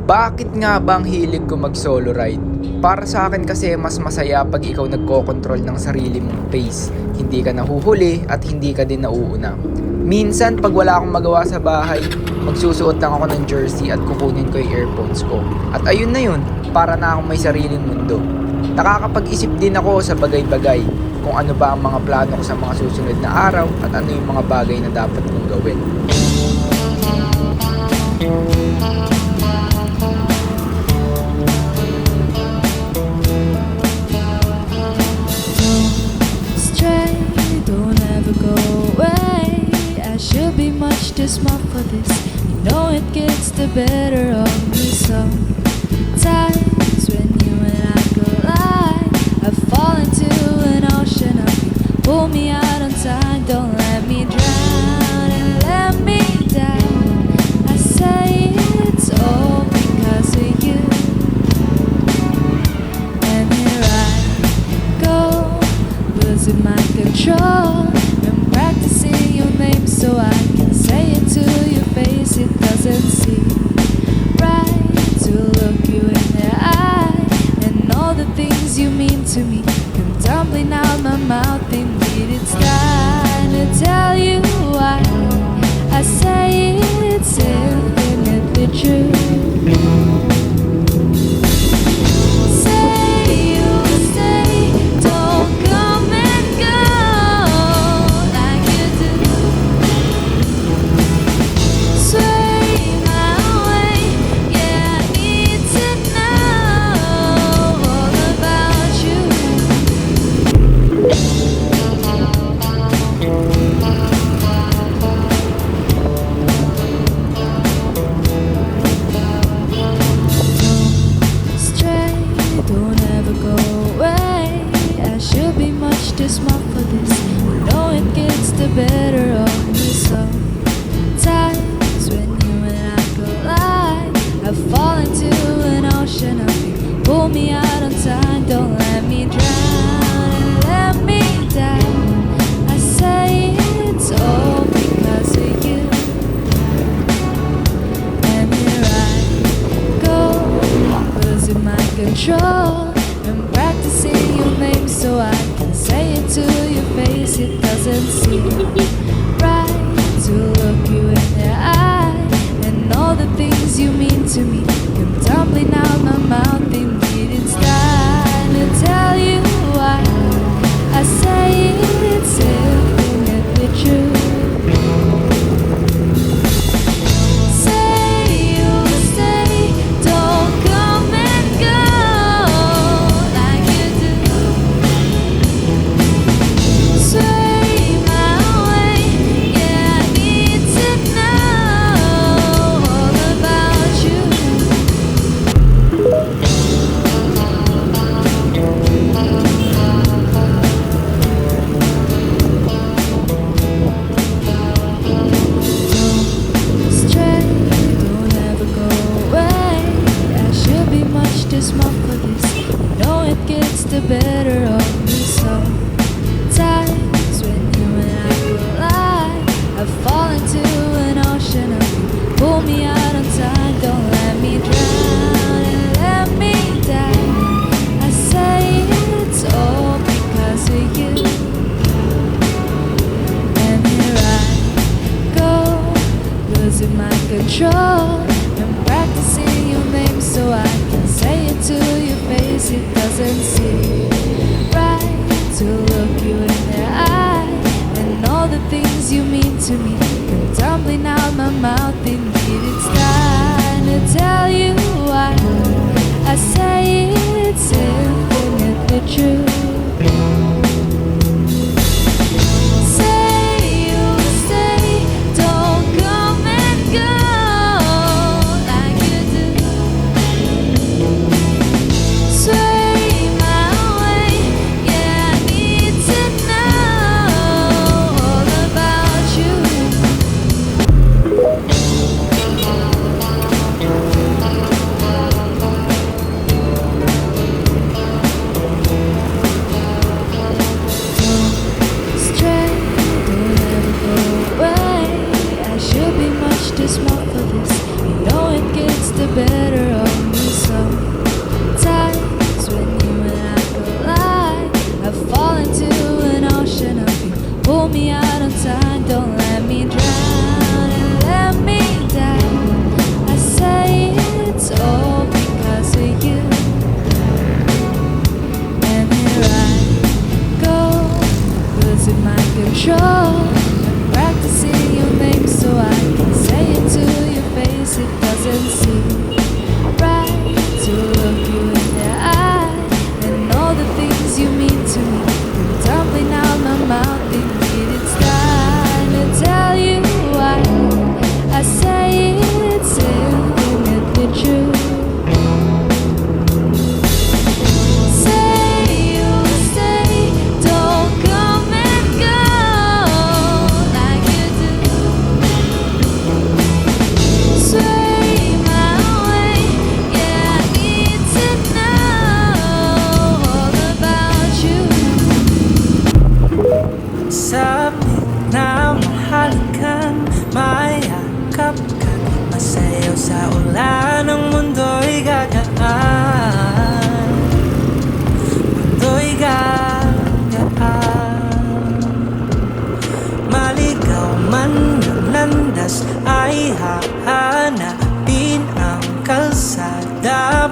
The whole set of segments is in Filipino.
Bakit nga ba ang hilig ko mag-solo ride? Para sa akin kasi mas masaya pag ikaw nagko-control ng sarili mong pace. Hindi ka nahuhuli at hindi ka din nauuna. Minsan pag wala akong magawa sa bahay, magsusuot lang ako ng jersey at kukunin ko yung earphones ko. At ayun na yun, para na akong may sariling mundo. Nakakapag-isip din ako sa bagay-bagay kung ano ba ang mga plano ko sa mga susunod na araw at ano yung mga bagay na dapat kong gawin. Much too smart for this. You know it gets the better of me sometimes. When you and I collide, I fall into an ocean of you. Pull me out on time, don't let me drown and let me down. I say it's all because of you. And here I go, losing my control and practicing your name so I can say it to your face. It doesn't seem right to look you in the eye and all the things you mean to me come tumbling out my mouth. Indeed, it's time to tell you why I say it's infinitely true. Too smart for this. You know it gets the better of me sometimes. When you and I collide, I fall into an ocean of you. Pull me out on time, don't let me drown and let me down. I say it's all because of you. And here I go, losing my control and practicing your name so I can say it to your face. It doesn't seem right to look you in the eye and all the things you mean to me come tumbling out my mouth. Indeed, it's time to tell you why I say it's infinitely true. The better of me sometimes. When you and I collide, I fall into an ocean of you. Pull me out on time, don't let me drown and let me down. I say it's all because of you. And here I go, losing my control and practicing your name so I can say it to your face. It doesn't seem right to look you in the eye and all the things you mean to me come tumbling out my mouth. Indeed, it's time to tell you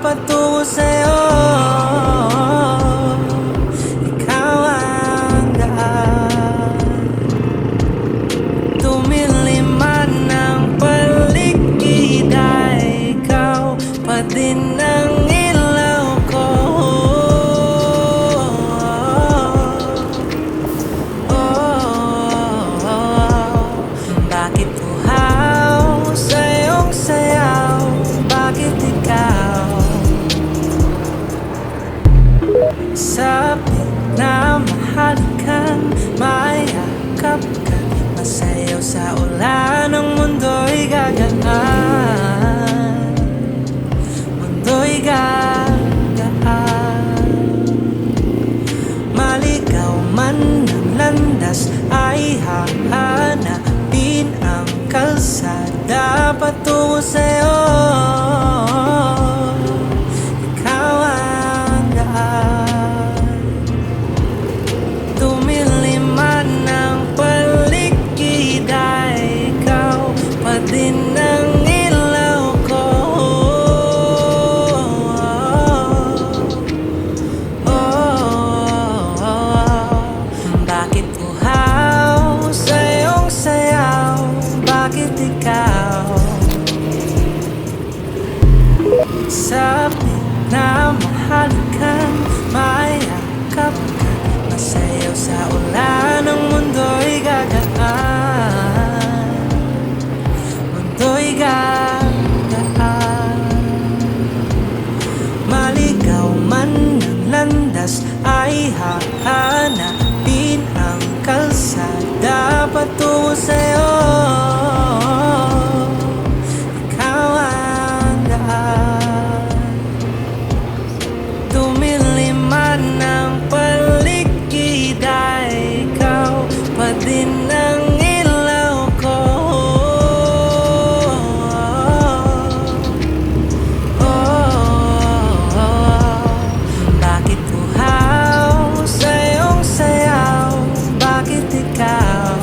patungo sa'yo. Ikaw ang daan. Tumilim man ang paligid ay ikaw pa din ang ilaw ko. Bakit uhaw sa iyong sayaw? Bakit ikaw sabi na mahal kang mayakap ka? Masayaw sa ulan ng mundo'y gagaan. Mundo'y gagaan. Maligaw man ng landas ay hahanapin ang kalsada patungo sa'yo. Ikaw ang daan. Tumilim man ang paligid ay ikaw pa din ang ilaw ko. Bakit uhaw sa iyong sayaw? Bakit ikaw sabi na mahal kang mayakap ka? Masayaw sa ulan ng mundo'y gagaan. Mundo'y gagaan. Maligaw man ng landas ay hahanapin ang kalsada patungo sa'yo. Ikaw ang daan. Tumilim man ang paligid ay ikaw pa din ang ilaw ko. Bakit uhaw sa iyong sayaw? Bakit ikaw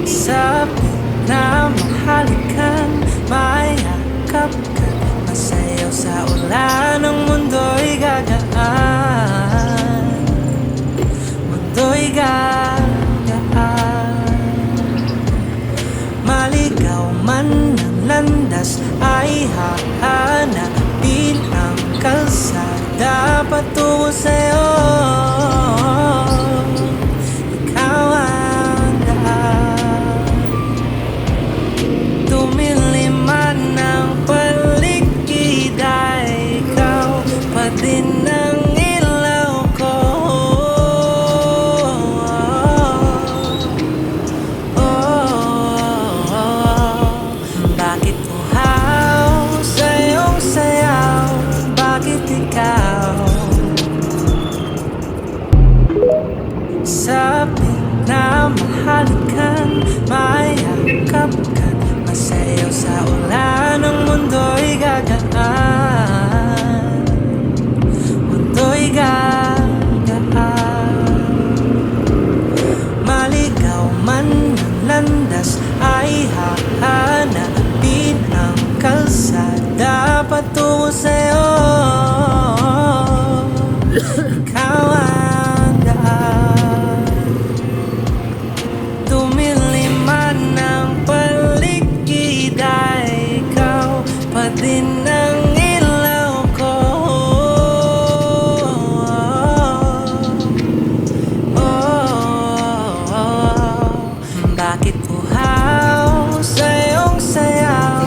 sabi na mahal kang mayakap ka? Masayaw sa ulan ng mundo'y gagaan. Mundo'y gagaan. Maligaw man ng landas ay hahanapin ang kalsada patungo sa'yo. Ikaw ang daan. Tumilim man ang paligid ay ikaw pa din ang ilaw ko. Bakit uhaw sa iyong sayaw? Bakit ikaw sabi na mahal kang mayakap ka? Masayaw sa ulan ng mundo'y gagaan. Mundo'y gagaan. Maligaw man ng landas ay hahanapin ang kalsada patungo sa'yo. Ikaw ang daan. Tumilim man ang paligid ay ikaw pa din ang ilaw ko. Bakit uhaw sa iyong sayaw?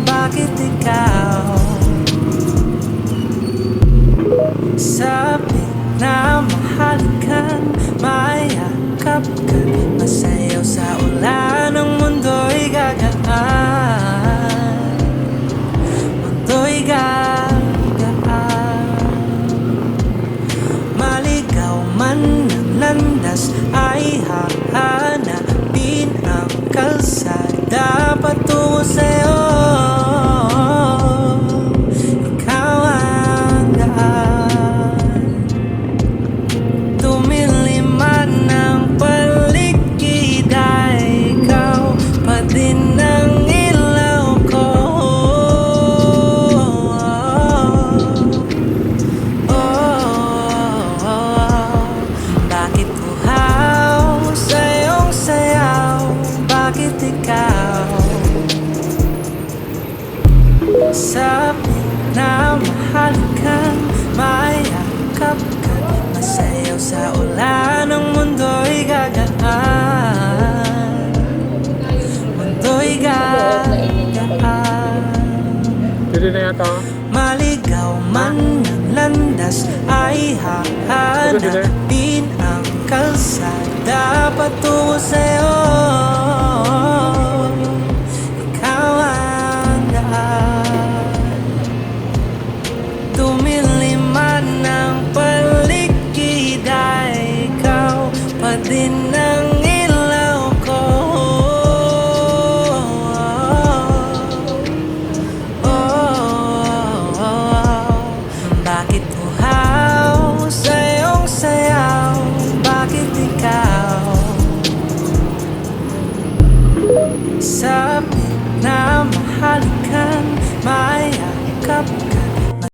Bakit ikaw sabi na mahal kang mayakap ka? Masayaw sa ulan ng mundo'y gagaan. Mundo'y gagaan. Maligaw man ng landas ay hahanapin ang kalsada patungo sa'yo. Ikaw ang daan. Sabi na mahal kang mayakap ka, masayaw sa ulan, ang mundo'y gagaan. Mundo'y gagaan. Pwede na yata. Maligaw man ng landas ay hahanapin ang kalsada patungo sa'yo. Ikaw ang daan. Tumiliman ng paligid ay ikaw pa din